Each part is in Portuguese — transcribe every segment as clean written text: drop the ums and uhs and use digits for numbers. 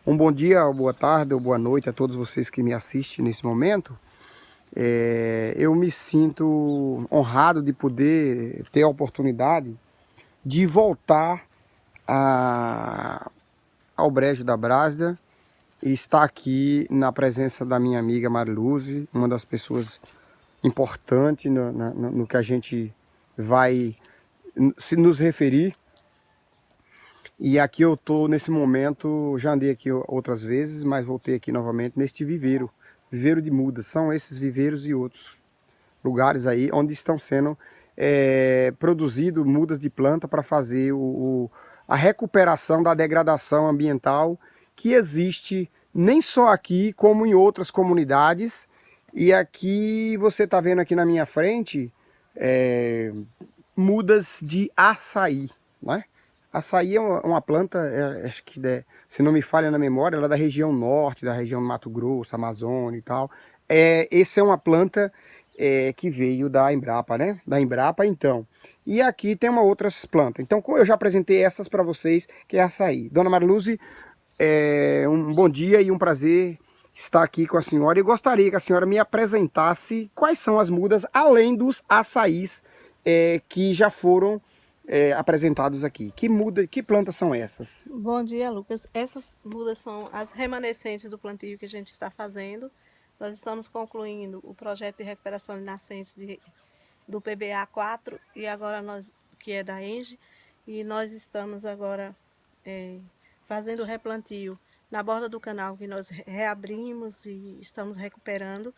Um bom dia, boa tarde ou boa noite a todos vocês que me assistem nesse momento. Eu me sinto honrado de poder ter a oportunidade de voltar ao Brejo da Brasda e estar aqui na presença da minha amiga Mariluze, uma das pessoas importantes no que a gente vai se nos referir. E aqui eu estou nesse momento, já andei aqui outras vezes, mas voltei aqui novamente neste viveiro, viveiro de mudas. São esses viveiros e outros lugares aí onde estão sendo produzido mudas de planta para fazer a recuperação da degradação ambiental que existe nem só aqui, como em outras comunidades. E aqui você está vendo aqui na minha frente mudas de açaí, né? Açaí é uma planta, acho que se não me falha na memória, ela é da região norte, da região do Mato Grosso, Amazônia e tal. Essa é uma planta que veio da Embrapa, né? Da Embrapa, então. E aqui tem uma outras plantas. Então, como eu já apresentei essas para vocês, que é açaí. Dona Mariluze, um bom dia e um prazer estar aqui com a senhora. E gostaria que a senhora me apresentasse quais são as mudas, além dos açaís que já foram apresentados aqui. Que plantas são essas? Bom dia, Lucas. Essas mudas são as remanescentes do plantio que a gente está fazendo. Nós estamos concluindo o projeto de recuperação de nascentes do PBA 4 e agora que é da ENGE, e nós estamos agora fazendo o replantio na borda do canal que nós reabrimos e estamos recuperando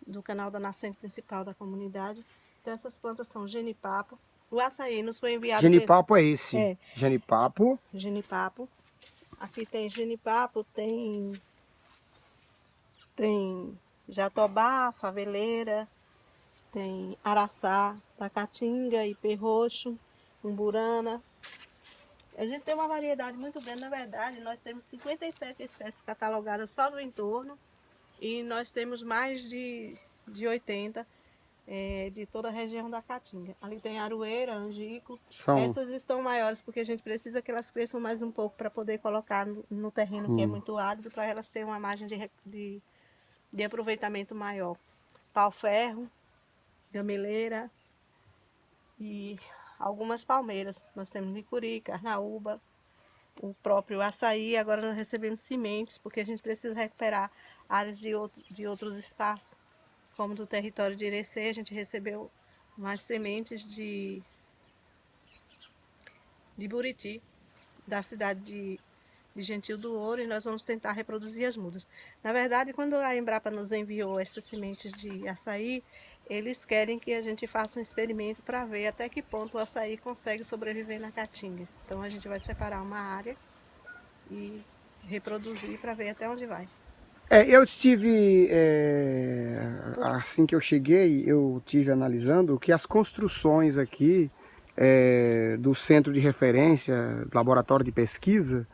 do canal da nascente principal da comunidade. Então essas plantas são genipapo. O açaí nos foi enviado... Genipapo é esse? É. Genipapo. Genipapo. Aqui tem genipapo, tem jatobá, faveleira, tem araçá, tacatinga, ipê roxo, umburana. A gente tem uma variedade muito grande, na verdade, nós temos 57 espécies catalogadas só do entorno e nós temos mais de 80 de toda a região da Caatinga. Ali tem aroeira, angico. Essas estão maiores porque a gente precisa que elas cresçam mais um pouco para poder colocar no terreno que é muito árido, para elas terem uma margem de aproveitamento maior. Pau-ferro, gameleira e algumas palmeiras. Nós temos licuri, carnaúba, o próprio açaí. Agora nós recebemos sementes porque a gente precisa recuperar áreas de outros espaços, como do território de Irecê. A gente recebeu umas sementes de Buriti, da cidade de Gentil do Ouro, e nós vamos tentar reproduzir as mudas. Na verdade, quando a Embrapa nos enviou essas sementes de açaí, eles querem que a gente faça um experimento para ver até que ponto o açaí consegue sobreviver na Caatinga. Então a gente vai separar uma área e reproduzir para ver até onde vai. Eu estive, assim que eu cheguei, eu estive analisando que as construções aqui do centro de referência, laboratório de pesquisa,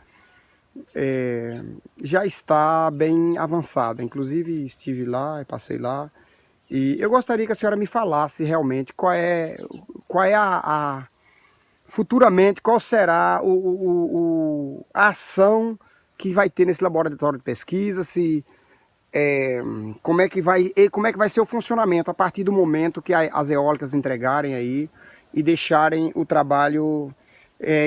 já está bem avançada. Inclusive estive lá, passei lá, e eu gostaria que a senhora me falasse realmente qual é futuramente, qual será a ação que vai ter nesse laboratório de pesquisa, como é que vai ser o funcionamento a partir do momento que as eólicas entregarem aí e deixarem o trabalho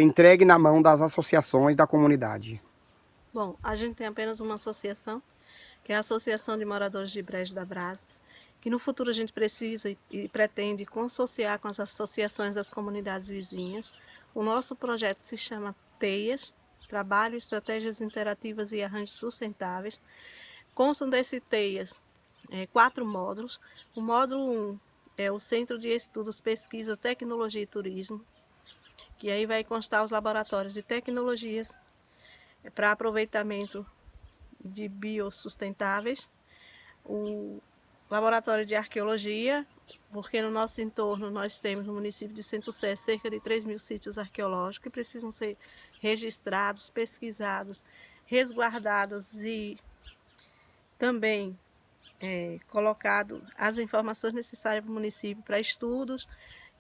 entregue na mão das associações da comunidade. Bom, a gente tem apenas uma associação, que é a Associação de Moradores de Brejo da Brasda, que no futuro a gente precisa e pretende consociar com as associações das comunidades vizinhas. O nosso projeto se chama TEIAS, Trabalho, Estratégias Interativas e Arranjos Sustentáveis. Constam desse TEIAS 4 módulos. O módulo 1 é o Centro de Estudos, Pesquisa, Tecnologia e Turismo, que aí vai constar os laboratórios de tecnologias para aproveitamento de biossustentáveis, o laboratório de arqueologia, porque no nosso entorno nós temos no município de Centro-Sé cerca de 3.000 sítios arqueológicos que precisam ser registrados, pesquisados, resguardados e também colocado as informações necessárias para o município para estudos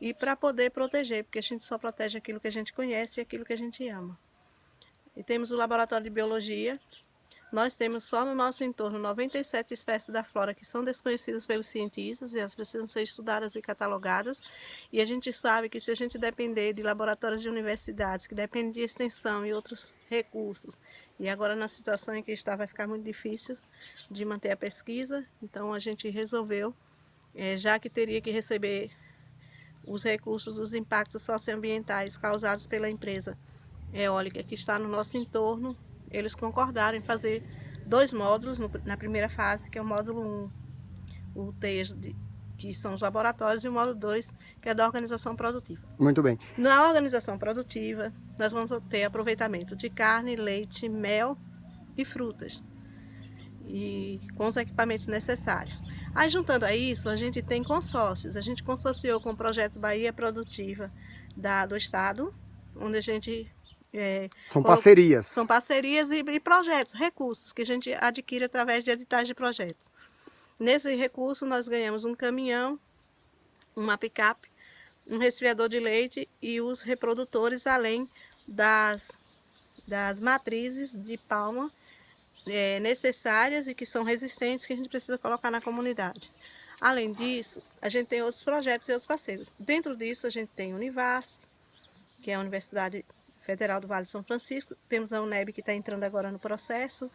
e para poder proteger, porque a gente só protege aquilo que a gente conhece e aquilo que a gente ama. E temos o laboratório de biologia. Nós temos só no nosso entorno 97 espécies da flora que são desconhecidas pelos cientistas e elas precisam ser estudadas e catalogadas. E a gente sabe que se a gente depender de laboratórios de universidades, que dependem de extensão e outros recursos, e agora na situação em que está vai ficar muito difícil de manter a pesquisa, então a gente resolveu, já que teria que receber os recursos dos impactos socioambientais causados pela empresa eólica que está no nosso entorno, eles concordaram em fazer 2 módulos na primeira fase, que é o módulo 1, o TEIAS, que são os laboratórios, e o módulo 2, que é da organização produtiva. Muito bem. Na organização produtiva, nós vamos ter aproveitamento de carne, leite, mel e frutas, e com os equipamentos necessários. Aí, juntando a isso, a gente tem consórcios. A gente consorciou com o projeto Bahia Produtiva do Estado, onde a gente São parcerias. São parcerias e projetos, recursos que a gente adquire através de editais de projetos. Nesse recurso nós ganhamos um caminhão, uma picape, um resfriador de leite e os reprodutores, além das matrizes de palma necessárias e que são resistentes, que a gente precisa colocar na comunidade. Além disso, a gente tem outros projetos e outros parceiros. Dentro disso a gente tem o Univasf, que é a Universidade Federal do Vale de São Francisco. Temos a UNEB, que está entrando agora no processo.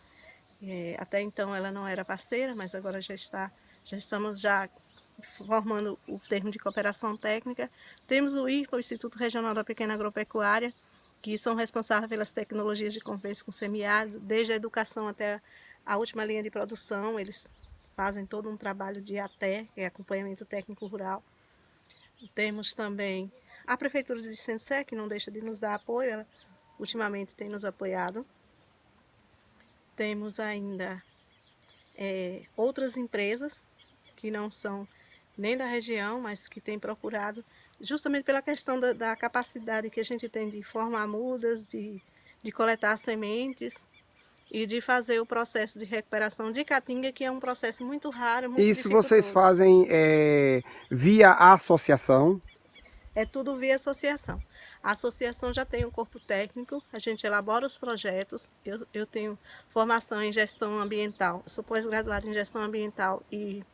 Até então ela não era parceira, mas agora já estamos formando o termo de cooperação técnica. Temos o IRPA, o Instituto Regional da Pequena Agropecuária, que são responsáveis pelas tecnologias de convênio com semiárido, desde a educação até a última linha de produção. Eles fazem todo um trabalho de ATE, que é acompanhamento técnico rural. Temos também a Prefeitura de Sensé, que não deixa de nos dar apoio, ela ultimamente tem nos apoiado. Temos ainda outras empresas que não são nem da região, mas que têm procurado, justamente pela questão da capacidade que a gente tem de formar mudas, de coletar sementes e de fazer o processo de recuperação de caatinga, que é um processo muito raro, muito Isso dificultoso. vocês fazem via associação? É tudo via associação. A associação já tem um corpo técnico, a gente elabora os projetos. Eu tenho formação em gestão ambiental, sou pós-graduada em gestão ambiental e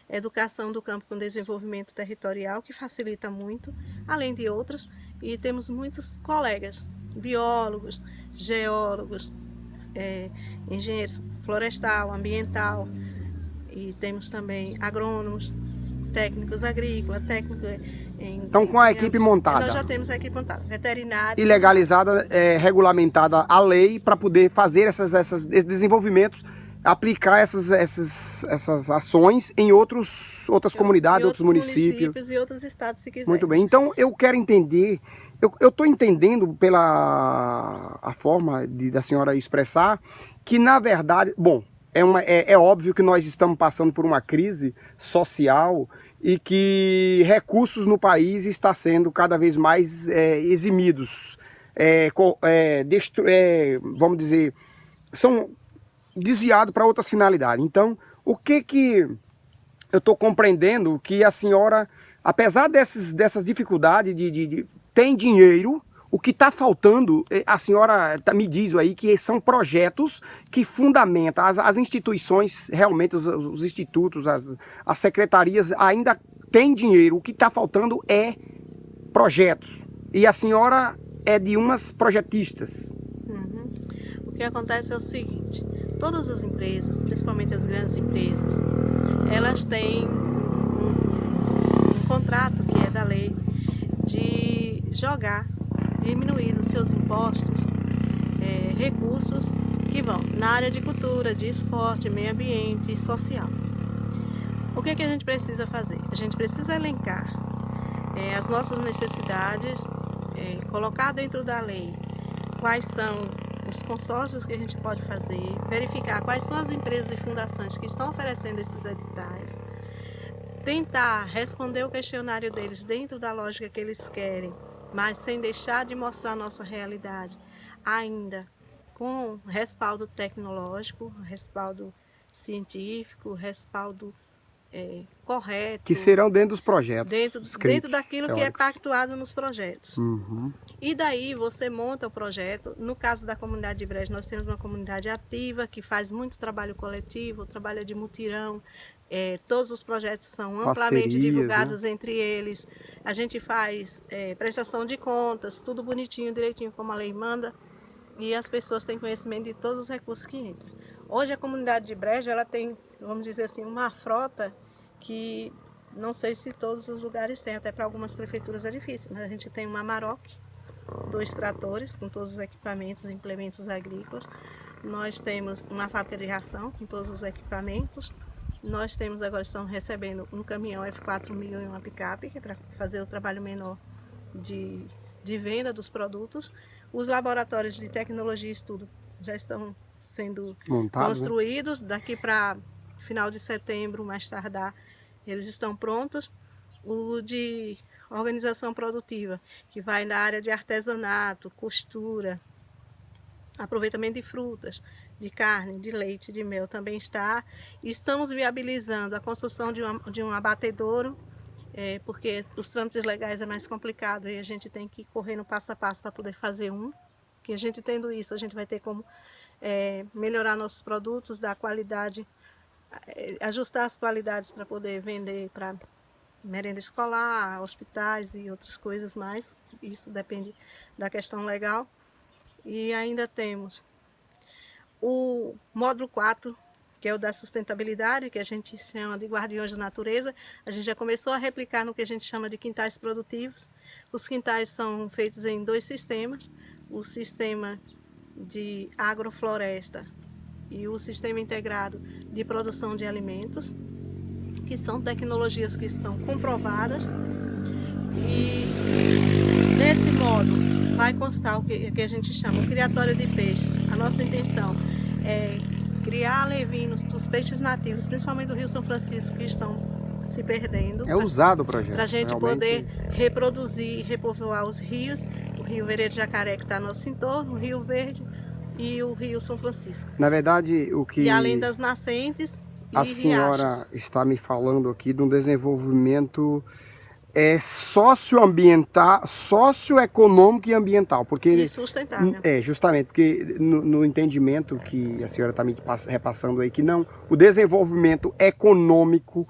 educação do campo com desenvolvimento territorial, que facilita muito, além de outros. E temos muitos colegas, biólogos, geólogos, engenheiros florestal, ambiental, e temos também agrônomos, técnicos agrícolas, técnicos então, com a equipe montada. Nós já temos a equipe montada, veterinária. E legalizada, regulamentada a lei para poder fazer esses desenvolvimentos, aplicar essas ações em outras comunidades, outros municípios e outros estados, se quiser. Muito bem. Então, eu quero entender, eu estou entendendo pela a forma da senhora expressar, que na verdade, bom, é óbvio que nós estamos passando por uma crise social e que recursos no país estão sendo cada vez mais eximidos, vamos dizer, são desviados para outras finalidades. Então, o que eu estou compreendendo que a senhora, apesar dessas dificuldades tem dinheiro. O que está faltando, a senhora me diz aí que são projetos que fundamentam as instituições, realmente os institutos, as secretarias ainda têm dinheiro. O que está faltando é projetos. E a senhora é de umas projetistas. Uhum. O que acontece é o seguinte, todas as empresas, principalmente as grandes empresas, elas têm um contrato que é da lei de diminuir os seus impostos, recursos que vão na área de cultura, de esporte, meio ambiente e social. O que a gente precisa fazer? A gente precisa elencar as nossas necessidades, colocar dentro da lei quais são os consórcios que a gente pode fazer, verificar quais são as empresas e fundações que estão oferecendo esses editais, tentar responder o questionário deles dentro da lógica que eles querem, mas sem deixar de mostrar a nossa realidade, ainda com respaldo tecnológico, respaldo científico, respaldo correto. Que serão dentro dos projetos. Dentro daquilo teóricos. que é pactuado nos projetos. Uhum. E daí você monta o projeto. No caso da comunidade de Brejo, nós temos uma comunidade ativa que faz muito trabalho coletivo, trabalho de mutirão. Todos os projetos são amplamente Parcerias, divulgados, né? entre eles. A gente faz prestação de contas, tudo bonitinho, direitinho, como a lei manda. E as pessoas têm conhecimento de todos os recursos que entram. Hoje a comunidade de Brejo, ela tem, vamos dizer assim, uma frota que não sei se todos os lugares têm, até para algumas prefeituras é difícil, mas a gente tem uma Amarok, 2 tratores com todos os equipamentos e implementos agrícolas. Nós temos uma fábrica de ração com todos os equipamentos. Nós temos agora, estamos recebendo um caminhão F4000 e uma picape, que é para fazer o trabalho menor de venda dos produtos. Os laboratórios de tecnologia e estudo já estão sendo construídos, né? Daqui para final de setembro, mais tardar, eles estão prontos. O de organização produtiva, que vai na área de artesanato, costura, aproveitamento de frutas, de carne, de leite, de mel, também está. Estamos viabilizando a construção de um abatedouro, porque os trâmites legais é mais complicado e a gente tem que correr no passo a passo para poder fazer que a gente tendo isso, a gente vai ter como melhorar nossos produtos, dar qualidade, ajustar as qualidades para poder vender para merenda escolar, hospitais e outras coisas mais. Isso depende da questão legal. E ainda temos o módulo 4, que é o da sustentabilidade, que a gente chama de guardiões da natureza. A gente já começou a replicar no que a gente chama de quintais produtivos. Os quintais são feitos em 2 sistemas, o sistema de agrofloresta e o sistema integrado de produção de alimentos, que são tecnologias que estão comprovadas. E nesse módulo vai constar o que a gente chama o criatório de peixes. A nossa intenção é criar alevinos dos peixes nativos, principalmente do Rio São Francisco, que estão se perdendo. É usado o projeto. Para a gente realmente poder reproduzir e repovoar os rios. O Rio Veredo Jacaré, que está no nosso entorno, o Rio Verde e o Rio São Francisco. Na verdade, o que... E além das nascentes e a senhora riachos. está me falando aqui de um desenvolvimento socioambiental, socioeconômico e ambiental, porque E sustentável. Justamente porque no entendimento que a senhora está me repassando aí, que não, o desenvolvimento econômico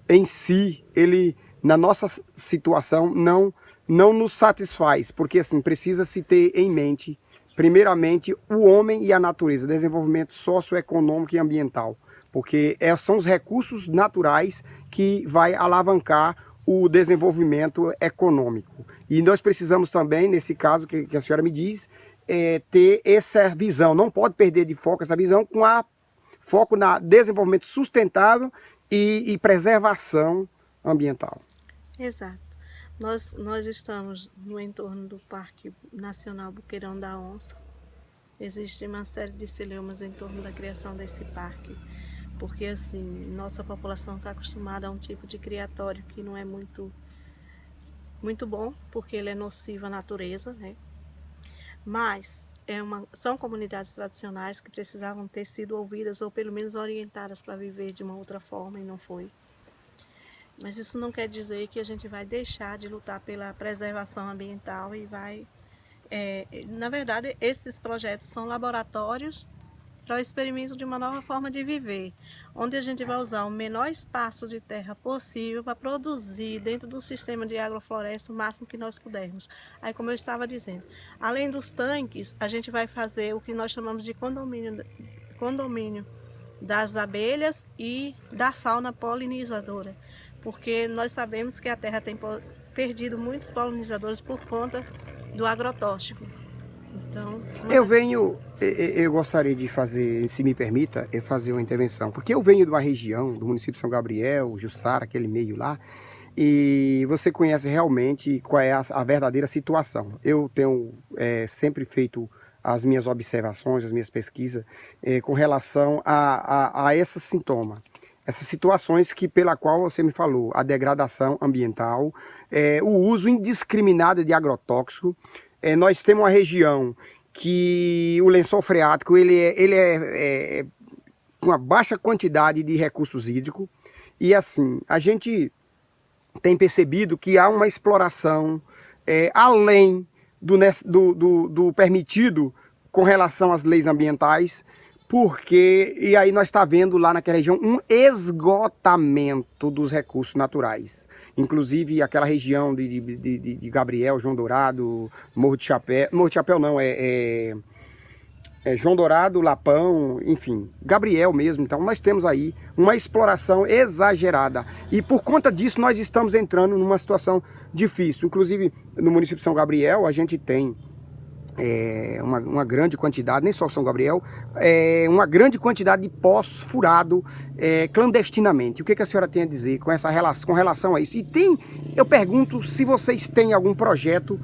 em si, ele na nossa situação não nos satisfaz, porque assim precisa se ter em mente primeiramente o homem e a natureza, desenvolvimento socioeconômico e ambiental, porque são os recursos naturais que vai alavancar o desenvolvimento econômico. E nós precisamos também, nesse caso que a senhora me diz, ter essa visão, não pode perder de foco essa visão, com foco na desenvolvimento sustentável e preservação ambiental. Exato. Nós estamos no entorno do Parque Nacional Boqueirão da Onça. Existe uma série de celeumas em torno da criação desse parque, porque assim, nossa população está acostumada a um tipo de criatório que não é muito bom, porque ele é nocivo à natureza, né? Mas são comunidades tradicionais que precisavam ter sido ouvidas ou pelo menos orientadas para viver de uma outra forma e não foi. Mas isso não quer dizer que a gente vai deixar de lutar pela preservação ambiental e vai... na verdade, esses projetos são laboratórios para o experimento de uma nova forma de viver, onde a gente vai usar o menor espaço de terra possível para produzir dentro do sistema de agrofloresta o máximo que nós pudermos. Aí, como eu estava dizendo, além dos tanques, a gente vai fazer o que nós chamamos de condomínio das abelhas e da fauna polinizadora, porque nós sabemos que a terra tem perdido muitos polinizadores por conta do agrotóxico. Então, eu gostaria de fazer, se me permita, fazer uma intervenção, porque eu venho de uma região, do município de São Gabriel, Jussara, aquele meio lá, e você conhece realmente qual é a verdadeira situação. Eu tenho sempre feito as minhas observações, as minhas pesquisas com relação a esse sintoma, essas situações pela qual você me falou, a degradação ambiental, o uso indiscriminado de agrotóxico. Nós temos uma região que o lençol freático ele é uma baixa quantidade de recursos hídricos, E assim, a gente tem percebido que há uma exploração além do permitido com relação às leis ambientais, porque, e aí nós está vendo lá naquela região um esgotamento dos recursos naturais. Inclusive aquela região de Gabriel, João Dourado, Morro de Chapéu não, João Dourado, Lapão, enfim, Gabriel mesmo. Então nós temos aí uma exploração exagerada e por conta disso nós estamos entrando numa situação difícil. Inclusive no município de São Gabriel a gente tem uma grande quantidade, nem só São Gabriel, uma grande quantidade de poços furados clandestinamente. O que a senhora tem a dizer com relação a isso? E eu pergunto se vocês têm algum projeto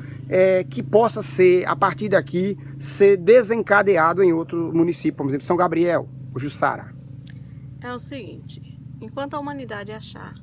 que possa ser, a partir daqui, ser desencadeado em outro município, por exemplo, São Gabriel, ou Jussara. É o seguinte, enquanto a humanidade achar